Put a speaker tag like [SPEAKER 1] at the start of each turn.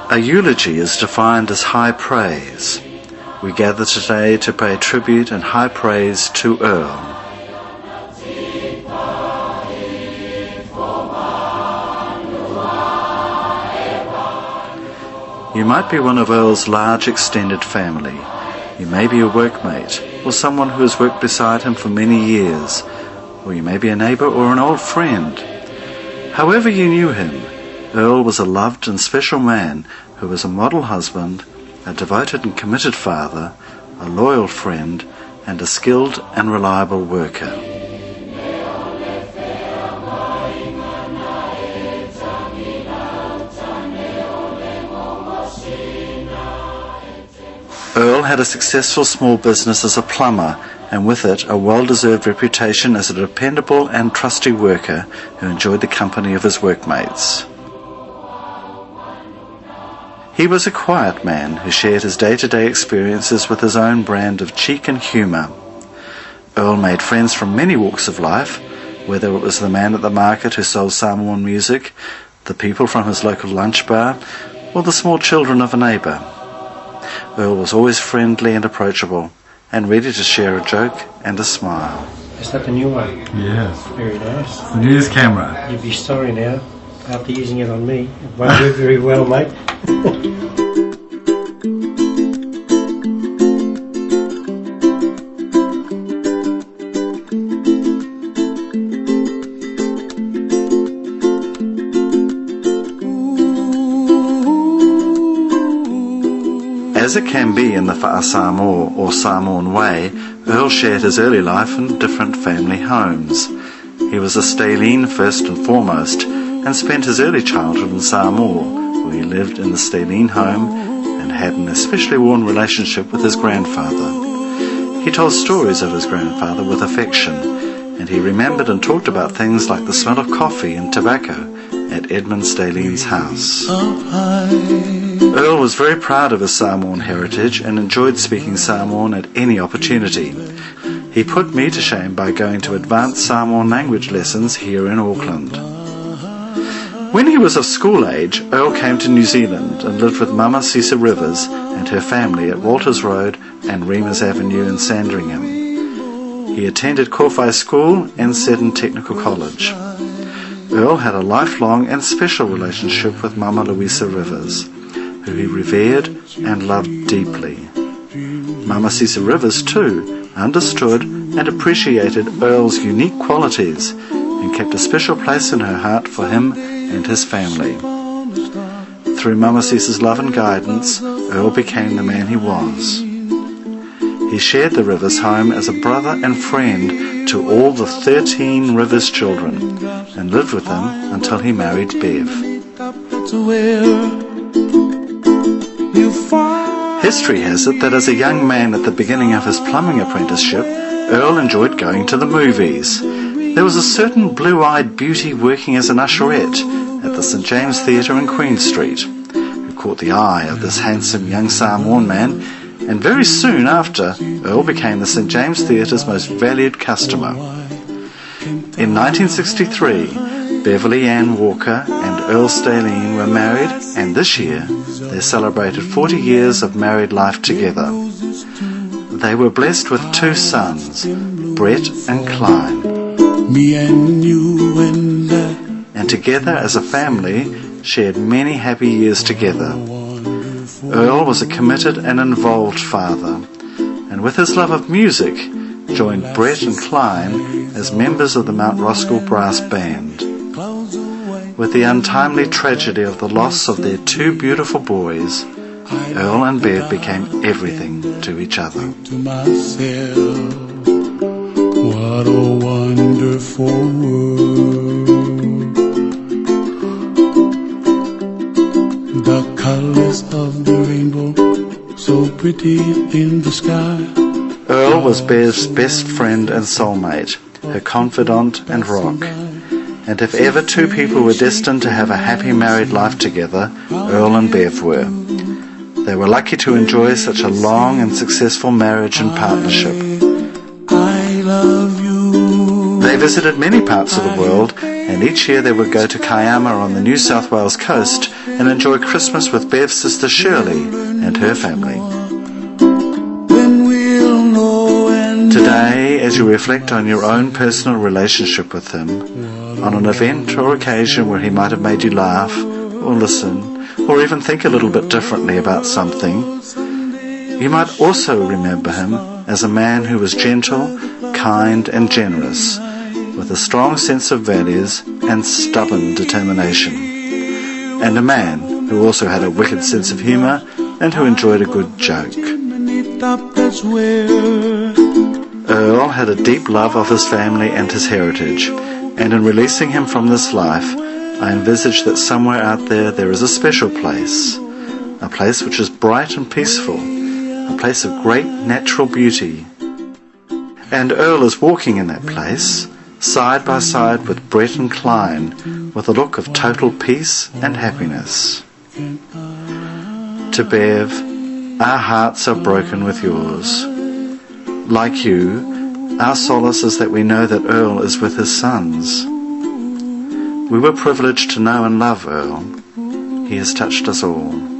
[SPEAKER 1] A eulogy is defined as high praise. We gather today to pay tribute and high praise to Earl. You might be one of Earl's large extended family. You may be a workmate, or someone who has worked beside him for many years, or you may be a neighbour or an old friend. However you knew him, Earl was a loved and special man who was a model husband, a devoted and committed father, a loyal friend, and a skilled and reliable worker. Earl had a successful small business as a plumber, and with it a well-deserved reputation as a dependable and trusty worker who enjoyed the company of his workmates. He was a quiet man who shared his day-to-day experiences with his own brand of cheek and humour. Earl made friends from many walks of life, whether it was the man at the market who sold Samoan music, the people from his local lunch bar, or the small children of a neighbour. Earl was always friendly and approachable, and ready to share a joke and a smile.
[SPEAKER 2] Is that the new one?
[SPEAKER 3] Yes.
[SPEAKER 2] Very nice.
[SPEAKER 3] The newest camera.
[SPEAKER 2] You'd be sorry now, after using it on me. It won't work very well, mate.
[SPEAKER 1] As it can be in the Whaasamoa or Samoan way, Earl shared his early life in different family homes. He was a Staline first and foremost, and spent his early childhood in Samoa, where he lived in the Staline home and had an especially warm relationship with his grandfather. He told stories of his grandfather with affection, and he remembered and talked about things like the smell of coffee and tobacco at Edmund Staline's house. Earl was very proud of his Samoan heritage and enjoyed speaking Samoan at any opportunity. He put me to shame by going to advanced Samoan language lessons here in Auckland. When he was of school age, Earl came to New Zealand and lived with Mama Cisa Rivers and her family at Walters Road and Remus Avenue in Sandringham. He attended Kowhai School and Seddon Technical College. Earl had a lifelong and special relationship with Mama Louisa Rivers, who he revered and loved deeply. Mama Cisa Rivers, too, understood and appreciated Earl's unique qualities and kept a special place in her heart for him and his family. Through Mama Cisa's love and guidance, Earl became the man he was. He shared the Rivers home as a brother and friend to all the 13 Rivers children and lived with them until he married Bev. History has it that as a young man at the beginning of his plumbing apprenticeship, Earl enjoyed going to the movies. There was a certain blue-eyed beauty working as an usherette at the St James Theatre in Queen Street, who caught the eye of this handsome young Samoan man, and very soon after, Earl became the St James Theatre's most valued customer. In 1963, Beverly Ann Walker and Earl Staline were married, and this year they celebrated 40 years of married life together. They were blessed with 2 sons, Brett and Klein.
[SPEAKER 4] Me and you
[SPEAKER 1] and together as a family shared many happy years together. Earl was a committed and involved father, and with his love of music, joined Brett and Klein as members of the Mount Roskill Brass Band. With the untimely tragedy of the loss of their 2 beautiful boys, Earl and Bev became everything to each other.
[SPEAKER 4] to myself, what a wonderful world. The colors of the rainbow, so pretty in the sky.
[SPEAKER 1] Earl was Bev's best friend and soulmate, her confidant and rock. And if ever 2 people were destined to have a happy married life together, Earl and Bev were. They were lucky to enjoy such a long and successful marriage and partnership.
[SPEAKER 4] I love you.
[SPEAKER 1] They visited many parts of the world, and each year they would go to Kiama on the New South Wales coast and enjoy Christmas with Bev's sister Shirley and her family.
[SPEAKER 4] Then we'll know and
[SPEAKER 1] Today, as you reflect on your own personal relationship with him, on an event or occasion where he might have made you laugh, or listen, or even think a little bit differently about something, you might also remember him as a man who was gentle, kind and generous, with a strong sense of values and stubborn determination, and a man who also had a wicked sense of humour and who enjoyed a good joke.
[SPEAKER 4] that's where
[SPEAKER 1] Earl had a deep love of his family and his heritage, and in releasing him from this life, I envisage that somewhere out there is a special place, a place which is bright and peaceful, a place of great natural beauty. And Earl is walking in that place, side by side with Brett and Klein, with a look of total peace and happiness. To Bev, our hearts are broken with yours. Like you, our solace is that we know that Earl is with his sons. We were privileged to know and love Earl. He has touched us all.